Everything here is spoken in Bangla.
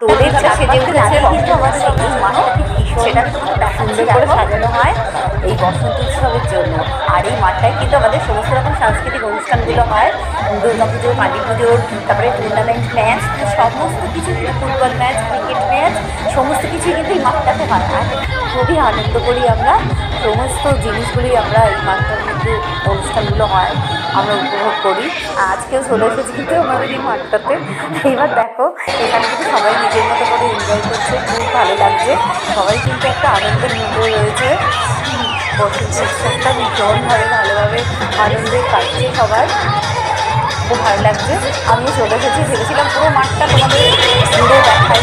দোলের যা সেজে উঠেছে কিন্তু আমাদের এই মাঠে সেটা সুন্দর করে সাজানো হয় এই বসন্ত উৎসবের জন্য। আর এই মাঠটায় কিন্তু আমাদের সমস্ত রকম সাংস্কৃতিক অনুষ্ঠানগুলো হয়, দুর্গা পুজো, কালী পুজোর, তারপরে টুর্নামেন্ট ম্যাচ, সমস্ত কিছু কিন্তু ফুটবল ম্যাচ, ক্রিকেট ম্যাচ, সমস্ত কিছুই কিন্তু এই মাঠটাতে হয়। আর খুবই আনন্দ করি আমরা, সমস্ত জিনিসগুলি আমরা এই মাঠটার মধ্যে অনুষ্ঠানগুলো হয় আমরা উপভোগ করি। আজকেও চলে এসেছি কিন্তু আমাদের এই মাঠটাতে। এবার দেখো এখানে কিন্তু সবাই নিজের মতো করে এনজয় করছে, খুব ভালো লাগছে, সবাই কিন্তু একটা আনন্দের মধ্যে রয়েছে। বসন্ত উৎসবটা ভীষণভাবে ভালোভাবে আনন্দে কাটছে সবার, খুব ভালো লাগছে। আমিও চলে এসেছি, ভেবেছিলাম পুরো মাঠটা তোমাদের ঘুরে দেখাই,